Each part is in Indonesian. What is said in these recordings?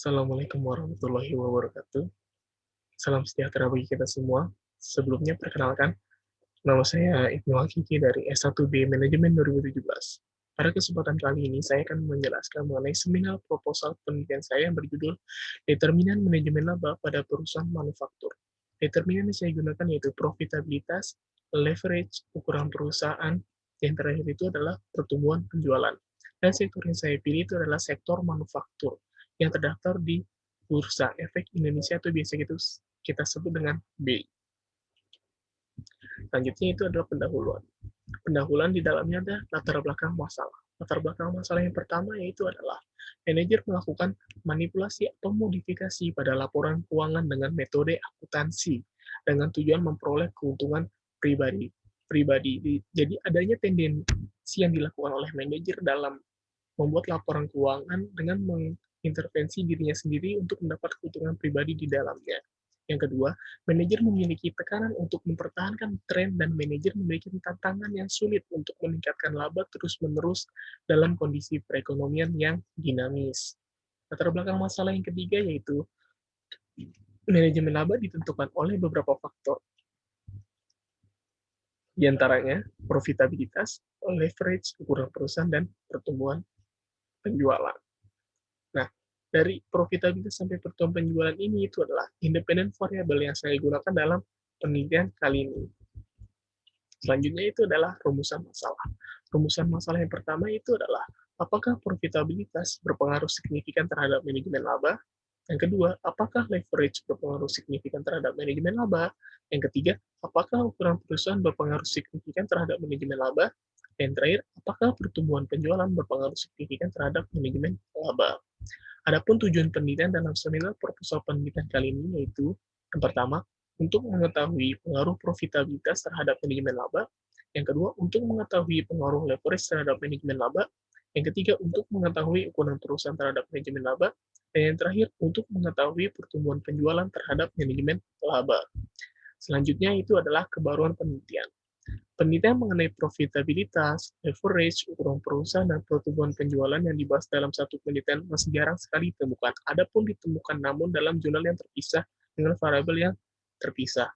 Assalamualaikum warahmatullahi wabarakatuh. Salam sejahtera bagi kita semua. Sebelumnya perkenalkan, nama saya Ibnu Hakiki dari S1B Manajemen 2017. Pada kesempatan kali ini, saya akan menjelaskan mengenai seminar proposal penelitian saya yang berjudul Determinan Manajemen Laba pada Perusahaan Manufaktur. Determinan yang saya gunakan yaitu profitabilitas, leverage, ukuran perusahaan, yang terakhir itu adalah pertumbuhan penjualan. Dan sektor yang saya pilih itu adalah sektor manufaktur, yang terdaftar di Bursa Efek Indonesia atau biasa kita sebut dengan BI. Selanjutnya itu adalah pendahuluan. Pendahuluan di dalamnya ada latar belakang masalah. Latar belakang masalah yang pertama yaitu adalah manajer melakukan manipulasi atau modifikasi pada laporan keuangan dengan metode akuntansi dengan tujuan memperoleh keuntungan pribadi. Jadi adanya tendensi yang dilakukan oleh manajer dalam membuat laporan keuangan dengan mengintervensi dirinya sendiri untuk mendapat keuntungan pribadi di dalamnya. Yang kedua, manajer memiliki tekanan untuk mempertahankan tren dan manajer memiliki tantangan yang sulit untuk meningkatkan laba terus-menerus dalam kondisi perekonomian yang dinamis. Latar belakang masalah yang ketiga yaitu manajemen laba ditentukan oleh beberapa faktor, di antaranya profitabilitas, leverage, ukuran perusahaan, dan pertumbuhan penjualan. Nah, dari profitabilitas sampai pertumbuhan penjualan ini itu adalah independent variable yang saya gunakan dalam penelitian kali ini. Selanjutnya itu adalah rumusan masalah. Rumusan masalah yang pertama itu adalah apakah profitabilitas berpengaruh signifikan terhadap manajemen laba? Yang kedua, apakah leverage berpengaruh signifikan terhadap manajemen laba? Yang ketiga, apakah ukuran perusahaan berpengaruh signifikan terhadap manajemen laba? Dan terakhir, apakah pertumbuhan penjualan berpengaruh signifikan terhadap manajemen laba? Adapun tujuan penelitian dalam seminar proposal penelitian kali ini yaitu, yang pertama, untuk mengetahui pengaruh profitabilitas terhadap manajemen laba, yang kedua, untuk mengetahui pengaruh leverage terhadap manajemen laba, yang ketiga, untuk mengetahui ukuran perusahaan terhadap manajemen laba, dan yang terakhir, untuk mengetahui pertumbuhan penjualan terhadap manajemen laba. Selanjutnya itu adalah kebaruan penelitian. Penelitian mengenai profitabilitas, leverage, ukuran perusahaan, dan pertumbuhan penjualan yang dibahas dalam satu penelitian masih jarang sekali ditemukan. Adapun ditemukan namun dalam jurnal yang terpisah dengan variabel yang terpisah.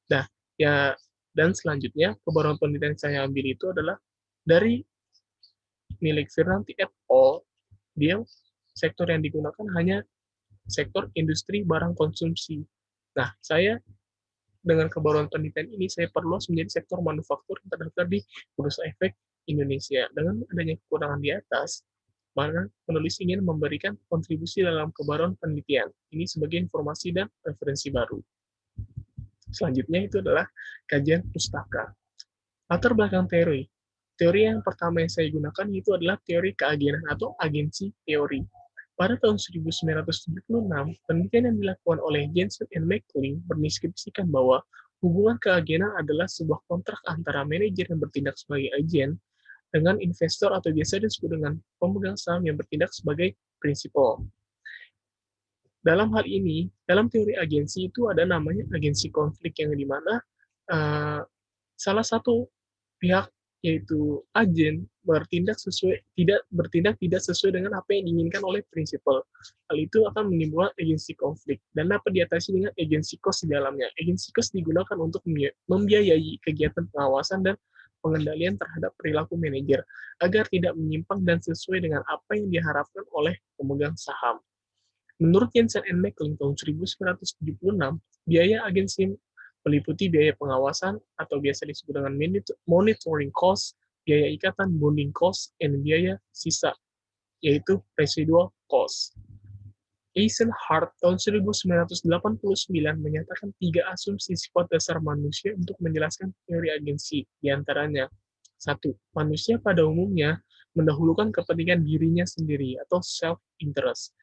Nah, ya, dan selanjutnya kebaruan penelitian yang saya ambil itu adalah dari milik Firnanti et al. Dia sektor yang digunakan hanya sektor industri barang konsumsi. Nah, saya dengan kebaruan penelitian ini, saya perluas menjadi sektor manufaktur yang terdaftar di Bursa Efek Indonesia. Dengan adanya kekurangan di atas, mana penulis ingin memberikan kontribusi dalam kebaruan penelitian. Ini sebagai informasi dan referensi baru. Selanjutnya itu adalah kajian pustaka. Latar belakang teori. Teori yang pertama yang saya gunakan itu adalah teori keagenan atau agensi teori. Pada tahun 1976, penelitian yang dilakukan oleh Jensen and McLean berdiskusikan bahwa hubungan keagenan adalah sebuah kontrak antara manajer yang bertindak sebagai agen dengan investor atau biasa disebut dengan pemegang saham yang bertindak sebagai prinsipal. Dalam hal ini, dalam teori agensi itu ada namanya agensi konflik yang dimana uh, salah satu pihak yaitu agen bertindak tidak sesuai dengan apa yang diinginkan oleh prinsipal. Hal itu akan menimbulkan agensi konflik dan dapat diatasi dengan agensi cost di dalamnya. Agensi cost digunakan untuk membiayai kegiatan pengawasan dan pengendalian terhadap perilaku manajer agar tidak menyimpang dan sesuai dengan apa yang diharapkan oleh pemegang saham. Menurut Jensen and McLean tahun 1976, biaya agensi meliputi biaya pengawasan atau biasa disebut dengan monitoring cost, biaya ikatan bonding cost, dan biaya sisa, yaitu residual cost. Eisenhardt tahun 1989 menyatakan 3 asumsi sifat dasar manusia untuk menjelaskan teori agensi, diantaranya 1. Manusia pada umumnya mendahulukan kepentingan dirinya sendiri atau self-interest.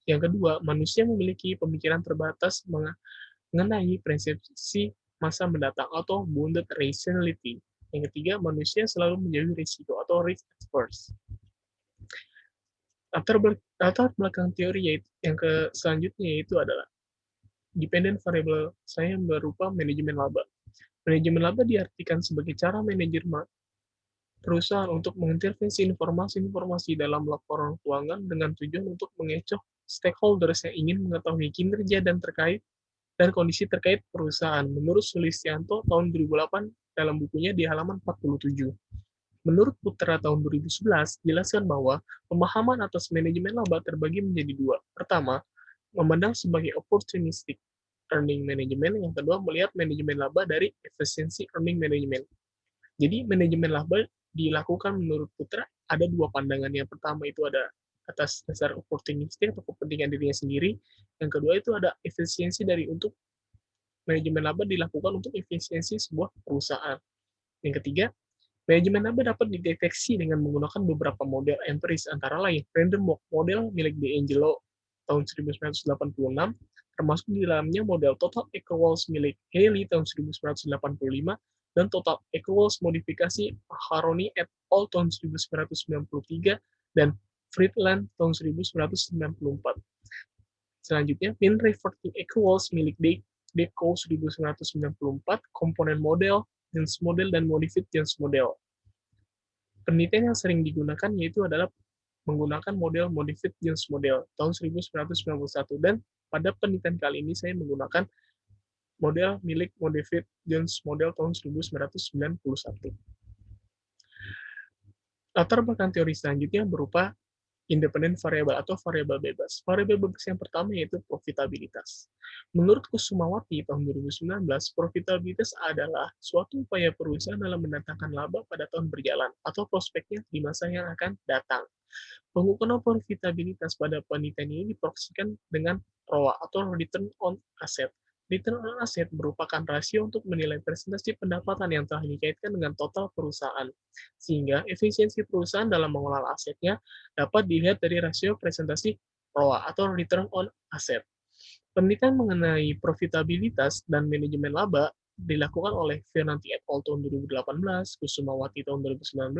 Yang kedua, manusia memiliki pemikiran terbatas mengenai persepsi masa mendatang atau bounded rationality. Yang ketiga, manusia selalu menjauhi risiko atau risk averse. Latar belakang teori yang selanjutnya yaitu adalah dependent variable saya berupa manajemen laba. Manajemen laba diartikan sebagai cara manajer perusahaan untuk mengintervensi informasi-informasi dalam laporan keuangan dengan tujuan untuk mengecoh stakeholders yang ingin mengetahui kinerja dan kondisi terkait perusahaan. Menurut Sulistianto tahun 2008 dalam bukunya di halaman 47. Menurut Putra tahun 2011, jelaskan bahwa pemahaman atas manajemen laba terbagi menjadi dua. Pertama, memandang sebagai opportunistic earning management. Yang kedua, melihat manajemen laba dari efficiency earning management. Jadi, manajemen laba dilakukan menurut Putra ada dua pandangan. Yang pertama itu ada atas dasar opportunistic atau kepentingan dirinya sendiri. Yang kedua itu ada efisiensi dari untuk manajemen laba dilakukan untuk efisiensi sebuah perusahaan. Yang ketiga, manajemen laba dapat dideteksi dengan menggunakan beberapa model empiris, antara lain random walk model milik D'Angelo tahun 1986, termasuk di dalamnya model total equals milik Haley tahun 1985, dan total equals modifikasi Haroni et al. Tahun 1993, dan Friedland tahun 1994. Selanjutnya, mean reverting equals milik Deco 1994, komponen model, Jones model, dan modified Jones model. Penelitian yang sering digunakan yaitu adalah menggunakan model modified Jones model tahun 1991, dan pada penelitian kali ini saya menggunakan model milik modified Jones model tahun 1991. Latar belakang teori selanjutnya berupa independent variable atau variabel bebas. Variabel bebas yang pertama yaitu profitabilitas. Menurut Kusumawati tahun 2019, profitabilitas adalah suatu upaya perusahaan dalam mendatangkan laba pada tahun berjalan atau prospeknya di masa yang akan datang. Pengukuran profitabilitas pada penelitian ini diproyeksikan dengan ROA atau Return on Asset. Return on Asset merupakan rasio untuk menilai presentasi pendapatan yang telah dikaitkan dengan total perusahaan, sehingga efisiensi perusahaan dalam mengelola asetnya dapat dilihat dari rasio presentasi ROA atau Return on Asset. Penelitian mengenai profitabilitas dan manajemen laba dilakukan oleh Fernanti et al. Tahun 2018, Kusumawati tahun 2019,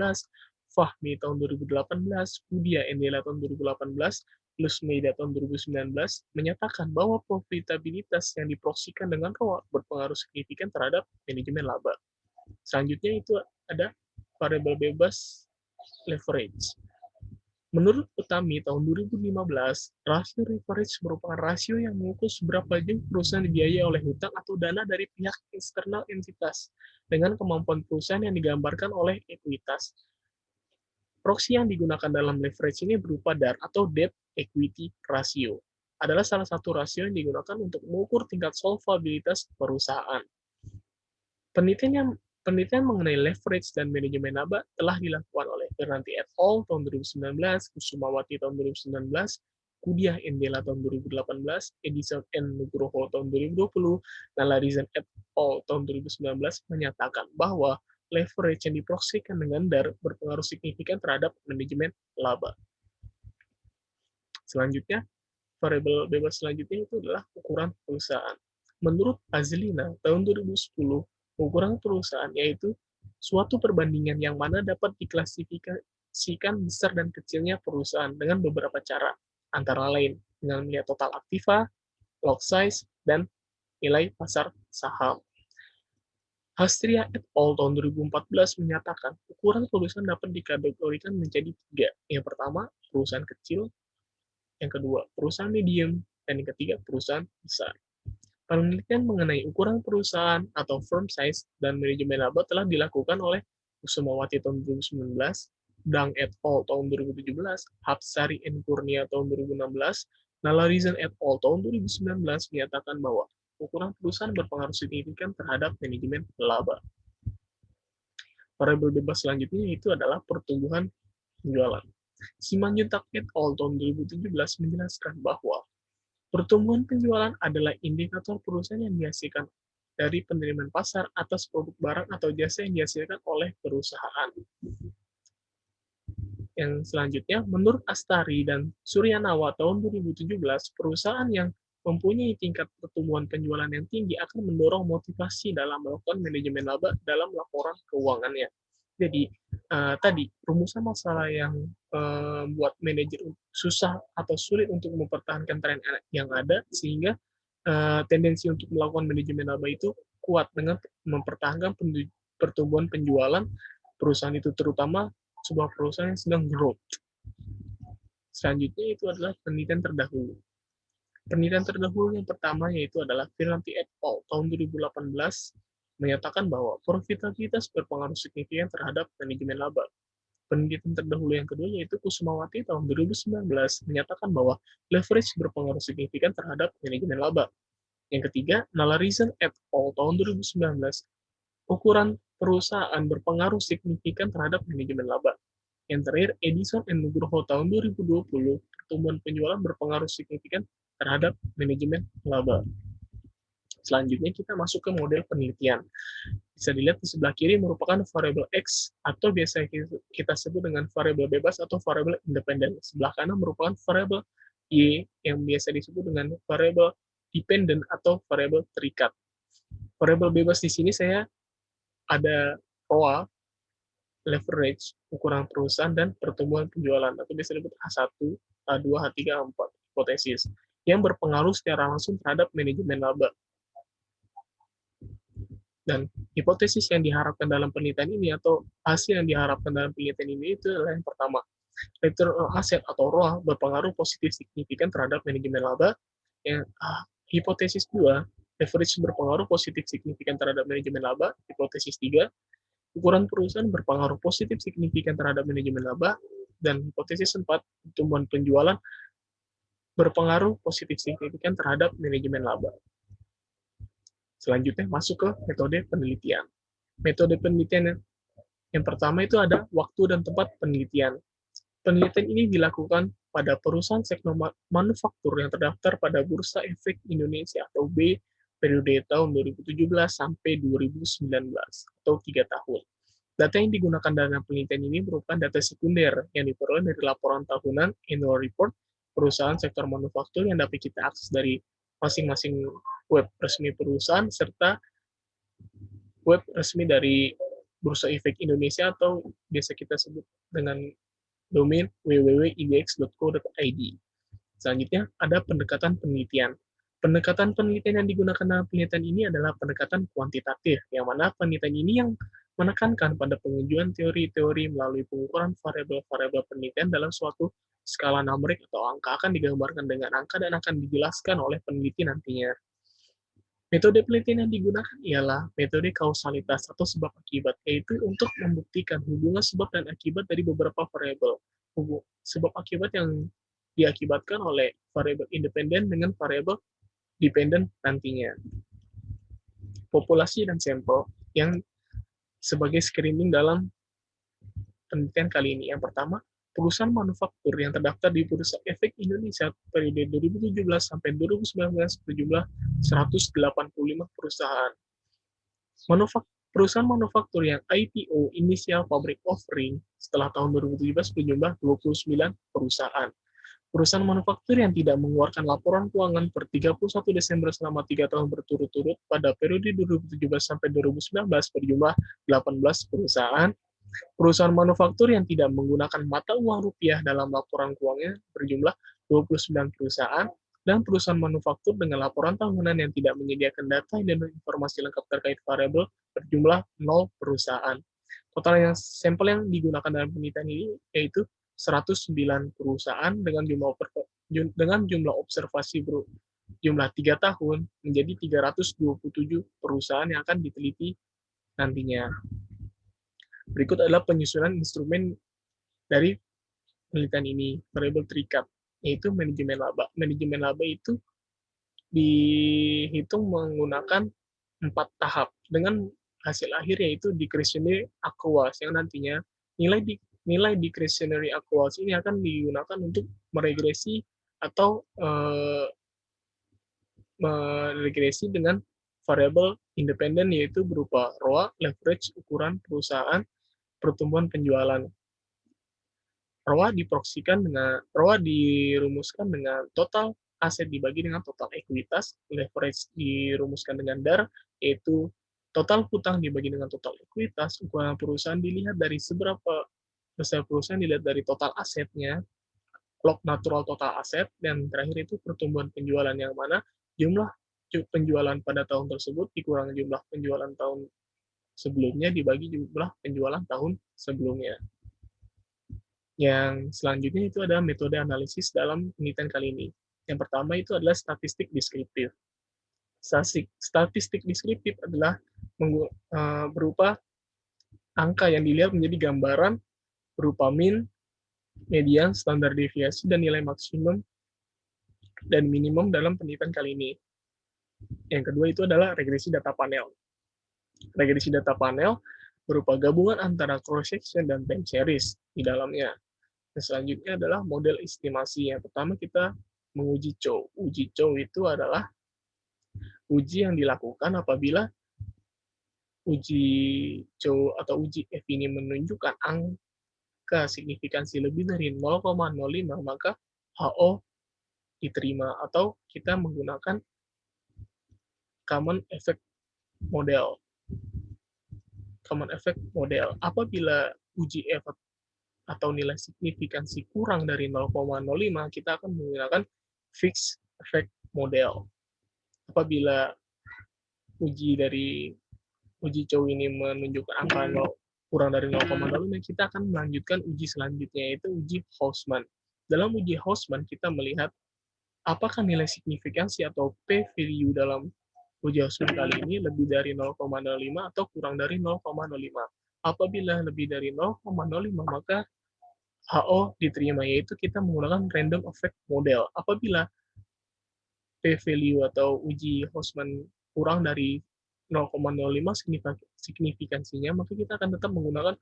Fahmi tahun 2018, Budia Endela tahun 2018, Lusmeida tahun 2019 menyatakan bahwa profitabilitas yang diproyeksikan dengan ROA berpengaruh signifikan terhadap manajemen laba. Selanjutnya itu ada variabel bebas leverage. Menurut Utami tahun 2015, rasio leverage merupakan rasio yang mengukur seberapa jauh perusahaan dibiayai oleh hutang atau dana dari pihak eksternal entitas dengan kemampuan perusahaan yang digambarkan oleh ekuitas. Proksi yang digunakan dalam leverage ini berupa DAR atau Debt Equity Ratio. Adalah salah satu rasio yang digunakan untuk mengukur tingkat solvabilitas perusahaan. Penelitian mengenai leverage dan manajemen laba telah dilakukan oleh Fernanti et al. Tahun 2019, Kusumawati tahun 2019, Kudiah Endela tahun 2018, Edison N. Nugroho tahun 2020, Nalarizan et al. Tahun 2019 menyatakan bahwa leverage yang diproyeksikan dengan DAR berpengaruh signifikan terhadap manajemen laba. Selanjutnya, variabel bebas selanjutnya itu adalah ukuran perusahaan. Menurut Azlina tahun 2010, ukuran perusahaan yaitu suatu perbandingan yang mana dapat diklasifikasikan besar dan kecilnya perusahaan dengan beberapa cara, antara lain dengan melihat total aktiva, lot size, dan nilai pasar saham. Hastria et al. Tahun 2014 menyatakan ukuran perusahaan dapat dikategorikan menjadi tiga. Yang pertama, perusahaan kecil. Yang kedua, perusahaan medium. Dan yang ketiga, perusahaan besar. Penelitian mengenai ukuran perusahaan atau firm size dan manajemen laba telah dilakukan oleh Kusumawati tahun 2019, Dang et al. Tahun 2017, Hapsari and Kurnia tahun 2016, Nalarizan et al. Tahun 2019 menyatakan bahwa ukuran perusahaan berpengaruh signifikan terhadap manajemen laba. Variabel bebas selanjutnya itu adalah pertumbuhan penjualan. Simanjuntak et al. Tahun 2017 menjelaskan bahwa pertumbuhan penjualan adalah indikator perusahaan yang dihasilkan dari penerimaan pasar atas produk barang atau jasa yang dihasilkan oleh perusahaan. Yang selanjutnya, menurut Astari dan Suryanawa tahun 2017, perusahaan yang mempunyai tingkat pertumbuhan penjualan yang tinggi akan mendorong motivasi dalam melakukan manajemen laba dalam laporan keuangannya. Jadi, tadi, rumusan masalah yang buat manajer susah atau sulit untuk mempertahankan tren yang ada, sehingga tendensi untuk melakukan manajemen laba itu kuat dengan mempertahankan pertumbuhan penjualan perusahaan itu, terutama sebuah perusahaan yang sedang growth. Selanjutnya itu adalah penelitian terdahulu. Penelitian terdahulu yang pertama yaitu adalah Firlanti et al. Tahun 2018 menyatakan bahwa profitabilitas berpengaruh signifikan terhadap manajemen laba. Penelitian terdahulu yang kedua yaitu Kusumawati tahun 2019 menyatakan bahwa leverage berpengaruh signifikan terhadap manajemen laba. Yang ketiga, Nalarizan et al. Tahun 2019, ukuran perusahaan berpengaruh signifikan terhadap manajemen laba. Yang terakhir, Edison and Nugroho tahun 2020, pertumbuhan penjualan berpengaruh signifikan terhadap manajemen laba. Selanjutnya kita masuk ke model penelitian. Bisa dilihat di sebelah kiri merupakan variabel X atau biasa kita sebut dengan variabel bebas atau variabel independen. Sebelah kanan merupakan variabel Y yang biasa disebut dengan variabel dependent atau variabel terikat. Variabel bebas di sini saya ada ROA, leverage, ukuran perusahaan, dan pertumbuhan penjualan, atau biasa disebut H1, H2, H3, H4, hipotesis, yang berpengaruh secara langsung terhadap manajemen laba. Dan hipotesis yang diharapkan dalam penelitian ini, atau hasil yang diharapkan dalam penelitian ini, itu adalah yang pertama, return on asset atau ROA berpengaruh positif signifikan terhadap manajemen laba. Yang hipotesis 2, leverage berpengaruh positif signifikan terhadap manajemen laba. Hipotesis 3, ukuran perusahaan berpengaruh positif signifikan terhadap manajemen laba. Dan hipotesis 4, pertumbuhan penjualan berpengaruh positif signifikan terhadap manajemen laba. Selanjutnya masuk ke metode penelitian. Metode penelitian yang pertama itu ada waktu dan tempat penelitian. Penelitian ini dilakukan pada perusahaan sektor manufaktur yang terdaftar pada Bursa Efek Indonesia atau B periode tahun 2017 sampai 2019 atau 3 tahun. Data yang digunakan dalam penelitian ini merupakan data sekunder yang diperoleh dari laporan tahunan annual report perusahaan sektor manufaktur yang dapat kita akses dari masing-masing web resmi perusahaan serta web resmi dari Bursa Efek Indonesia atau biasa kita sebut dengan domain www.idx.co.id. Selanjutnya ada pendekatan penelitian. Pendekatan penelitian yang digunakan dalam penelitian ini adalah pendekatan kuantitatif, yang mana penelitian ini yang menekankan pada pengujian teori-teori melalui pengukuran variabel-variabel penelitian dalam suatu skala numerik atau angka akan digambarkan dengan angka dan akan dijelaskan oleh peneliti nantinya. Metode penelitian yang digunakan ialah metode kausalitas atau sebab akibat, yaitu untuk membuktikan hubungan sebab dan akibat dari beberapa variabel. Sebab akibat yang diakibatkan oleh variabel independen dengan variabel dependen nantinya. Populasi dan sampel yang sebagai screening dalam penelitian kali ini. Yang pertama, perusahaan manufaktur yang terdaftar di Bursa Efek Indonesia periode 2017 sampai 2019 berjumlah 185 perusahaan. Perusahaan manufaktur yang IPO (Initial Public Offering) setelah tahun 2017 berjumlah 29 perusahaan. Perusahaan manufaktur yang tidak mengeluarkan laporan keuangan per 31 Desember selama 3 tahun berturut-turut pada periode 2017 sampai 2019 berjumlah 18 perusahaan. Perusahaan manufaktur yang tidak menggunakan mata uang rupiah dalam laporan keuangannya berjumlah 29 perusahaan, dan perusahaan manufaktur dengan laporan tahunan yang tidak menyediakan data dan informasi lengkap terkait variabel berjumlah 0 perusahaan. Total yang sampel yang digunakan dalam penelitian ini yaitu 109 perusahaan dengan jumlah observasi jumlah 3 tahun menjadi 327 perusahaan yang akan diteliti nantinya. Berikut adalah penyusunan instrumen dari penelitian ini, variabel terikat, yaitu manajemen laba. Manajemen laba itu dihitung menggunakan 4 tahap, dengan hasil akhir yaitu discretionary accruals, yang nantinya nilai discretionary accruals ini akan digunakan untuk meregresi atau meregresi dengan variabel independen, yaitu berupa ROA, leverage, ukuran perusahaan, pertumbuhan penjualan. ROA dirumuskan dengan total aset dibagi dengan total ekuitas, leverage dirumuskan dengan DAR, yaitu total hutang dibagi dengan total ekuitas, ukuran perusahaan dilihat dari seberapa besar perusahaan dilihat dari total asetnya, log natural total aset, dan terakhir itu pertumbuhan penjualan, yang mana jumlah penjualan pada tahun tersebut dikurangi jumlah penjualan tahun sebelumnya dibagi jumlah penjualan tahun sebelumnya. Yang selanjutnya itu adalah metode analisis dalam penelitian kali ini. Yang pertama itu adalah statistik deskriptif. Statistik deskriptif adalah berupa angka yang dilihat menjadi gambaran berupa mean, median, standar deviasi, dan nilai maksimum dan minimum dalam penelitian kali ini. Yang kedua itu adalah regresi data panel. Regresi data panel berupa gabungan antara cross-section dan time series di dalamnya. Dan selanjutnya adalah model estimasi. Yang pertama kita menguji Chow. Uji Chow itu adalah uji yang dilakukan apabila uji Chow atau uji F ini menunjukkan angka signifikansi lebih dari 0,05, maka HO diterima, atau kita menggunakan common effect model. Common effect model. Apabila uji F atau nilai signifikansi kurang dari 0,05, kita akan menggunakan fixed effect model. Apabila uji Chow ini menunjukkan angka kurang dari 0,05, kita akan melanjutkan uji selanjutnya, yaitu uji Hausman. Dalam uji Hausman, kita melihat apakah nilai signifikansi atau p-value dalam uji Hausman kali ini lebih dari 0,05 atau kurang dari 0,05. Apabila lebih dari 0,05, maka HO diterima, yaitu kita menggunakan random effect model. Apabila p-value atau uji Hausman kurang dari 0,05 signifikansinya, maka kita akan tetap menggunakan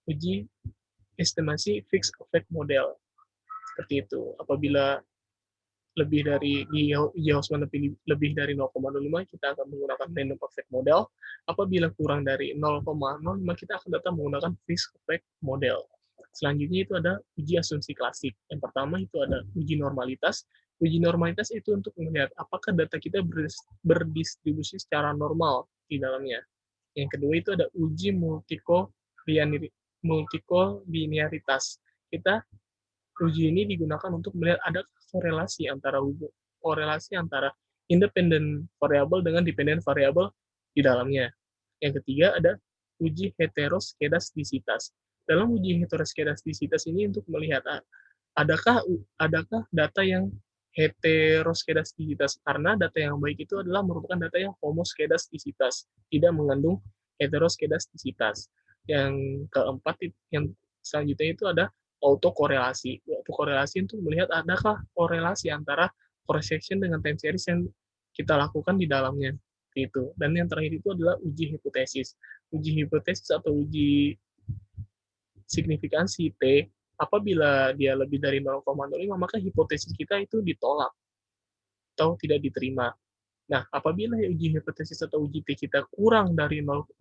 uji estimasi fixed effect model. Seperti itu. Apabila lebih dari uji Hausman lebih dari 0,05, kita akan menggunakan random effect model. Apabila kurang dari 0,05, kita akan tetap menggunakan fixed effect model. Selanjutnya itu ada uji asumsi klasik. Yang pertama itu ada uji normalitas. Uji normalitas itu untuk melihat apakah data kita berdistribusi secara normal di dalamnya. Yang kedua itu ada uji multikolinearitas. Uji ini digunakan untuk melihat ada korelasi antara independent variable dengan dependent variable di dalamnya. Yang ketiga ada uji heteroskedastisitas. Dalam uji heteroskedastisitas ini untuk melihat adakah data yang heteroskedastisitas, karena data yang baik itu adalah merupakan data yang homoskedastisitas, tidak mengandung heteroskedastisitas. Yang keempat, yang selanjutnya itu ada autokorelasi. Autokorelasi untuk melihat adakah korelasi antara cross section dengan time series yang kita lakukan di dalamnya. Itu. Dan yang terakhir itu adalah uji hipotesis. Uji hipotesis atau uji signifikansi T, apabila dia lebih dari 0,05, maka hipotesis kita itu ditolak atau tidak diterima. Nah, apabila uji hipotesis atau uji T kita kurang dari 0,05,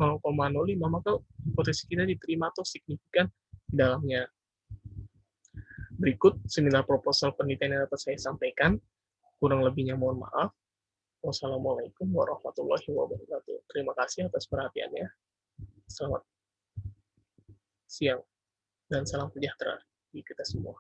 maka hipotesis kita diterima atau signifikan di dalamnya. Berikut seminar proposal penelitian yang dapat saya sampaikan. Kurang lebihnya mohon maaf. Wassalamualaikum warahmatullahi wabarakatuh. Terima kasih atas perhatiannya. Selamat siang dan salam sejahtera bagi kita semua.